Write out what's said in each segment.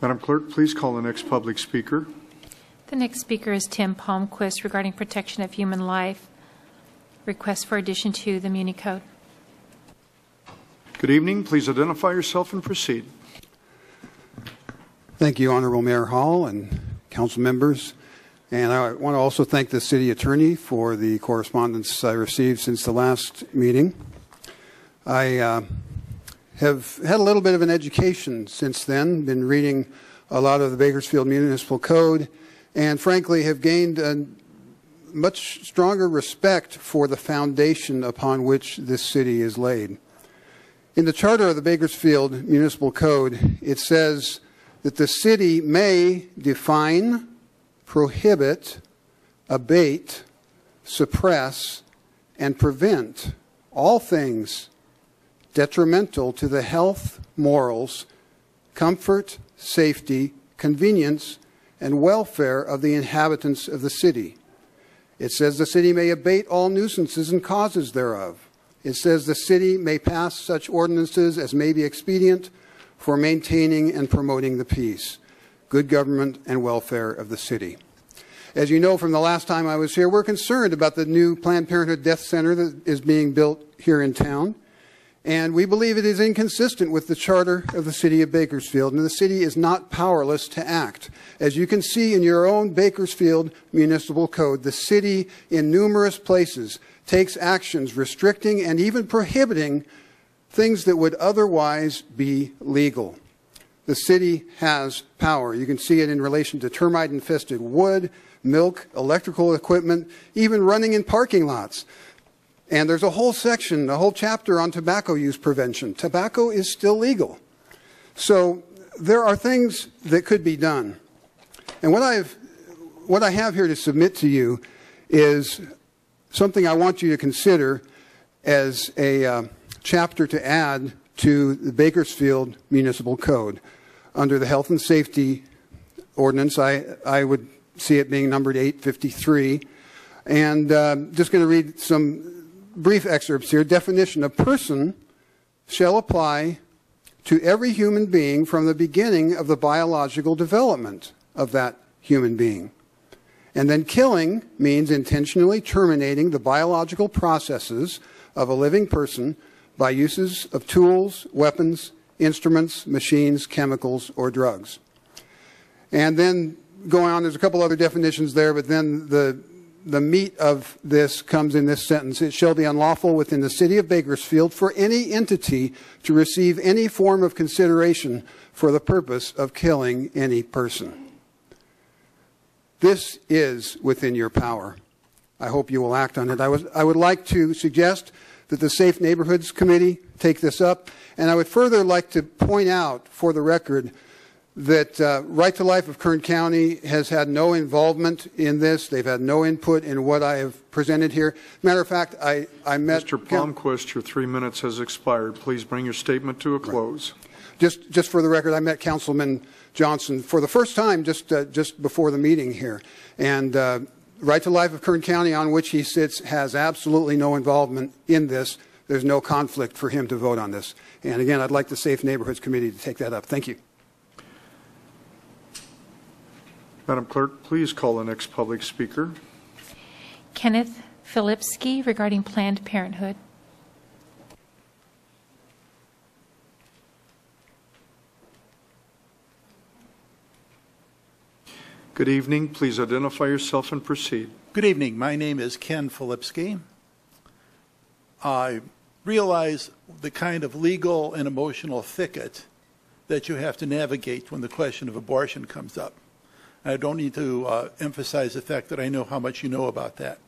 Madam Clerk, please call the next public speaker. The next speaker is Tim Palmquist regarding protection of human life. Request for addition to the Muni Code. Good evening. Please identify yourself and proceed. Thank you, Honorable Mayor Hall and council members. And I want to also thank the city attorney for the correspondence I received since the last meeting. I have had a little bit of an education since then, been reading a lot of the Bakersfield Municipal Code, and frankly have gained a much stronger respect for the foundation upon which this city is laid. In the charter of the Bakersfield Municipal Code, it says that the city may define, prohibit, abate, suppress, and prevent all things detrimental to the health, morals, comfort, safety, convenience, and welfare of the inhabitants of the city. It says the city may abate all nuisances and causes thereof. It says the city may pass such ordinances as may be expedient for maintaining and promoting the peace, good government, and welfare of the city. As you know from the last time I was here, we're concerned about the new Planned Parenthood Death Center that is being built here in town. And we believe it is inconsistent with the charter of the City of Bakersfield, and the city is not powerless to act. As you can see in your own Bakersfield Municipal Code, the city in numerous places takes actions restricting and even prohibiting things that would otherwise be legal. The city has power. You can see it in relation to termite-infested wood, milk, electrical equipment, even running in parking lots. And there's a whole section, a whole chapter on tobacco use prevention. Tobacco is still legal. So there are things that could be done. And what I have here to submit to you is something I want you to consider as a chapter to add to the Bakersfield Municipal Code. Under the Health and Safety Ordinance, I would see it being numbered 853. And just going to read some brief excerpts here. Definition: a person shall apply to every human being from the beginning of the biological development of that human being. And then killing means intentionally terminating the biological processes of a living person by uses of tools, weapons, instruments, machines, chemicals, or drugs. And then going on, there's a couple other definitions there, but then the meat of this comes in this sentence: it shall be unlawful within the city of Bakersfield for any entity to receive any form of consideration for the purpose of killing any person. This is within your power. I hope you will act on it. I would like to suggest that the Safe Neighborhoods Committee take this up, and I would further like to point out for the record that Right to Life of Kern County has had no involvement in this. They've had no input in what I have presented here. Matter of fact, I met... Mr. Palmquist, your 3 minutes has expired. Please bring your statement to a close. Right. Just for the record, I met Councilman Johnson for the first time just before the meeting here. And Right to Life of Kern County, on which he sits, has absolutely no involvement in this. There's no conflict for him to vote on this. And again, I'd like the Safe Neighborhoods Committee to take that up. Thank you. Madam Clerk, please call the next public speaker. Kenneth Filipski regarding Planned Parenthood. Good evening. Please identify yourself and proceed. Good evening. My name is Ken Filipski. I realize the kind of legal and emotional thicket that you have to navigate when the question of abortion comes up. I don't need to emphasize the fact that I know how much you know about that.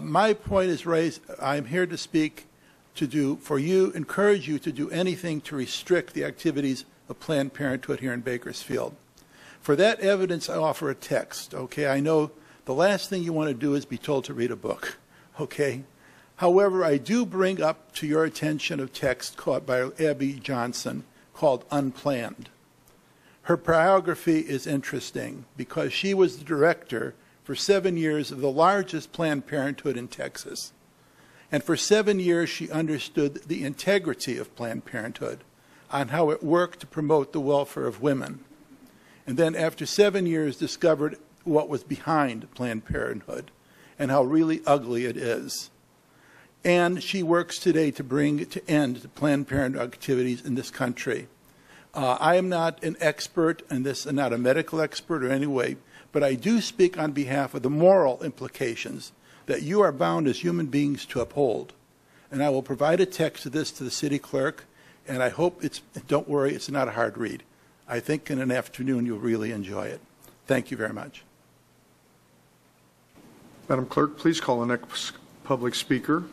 My point is raised. I'm here to speak encourage you to do anything to restrict the activities of Planned Parenthood here in Bakersfield. For that evidence, I offer a text, okay? I know the last thing you want to do is be told to read a book, okay? However, I do bring up to your attention a text caught by Abby Johnson called Unplanned. Her biography is interesting because she was the director for 7 years of the largest Planned Parenthood in Texas. And for 7 years, she understood the integrity of Planned Parenthood on how it worked to promote the welfare of women. and then after 7 years discovered what was behind Planned Parenthood and how really ugly it is. And she works today to bring to end the Planned Parenthood activities in this country. I am not an expert in this, and not a medical expert or any way, but I do speak on behalf of the moral implications that you are bound as human beings to uphold. And I will provide a text of this to the city clerk, and I hope don't worry, it's not a hard read. I think in an afternoon you'll really enjoy it. Thank you very much. Madam Clerk, please call the next public speaker.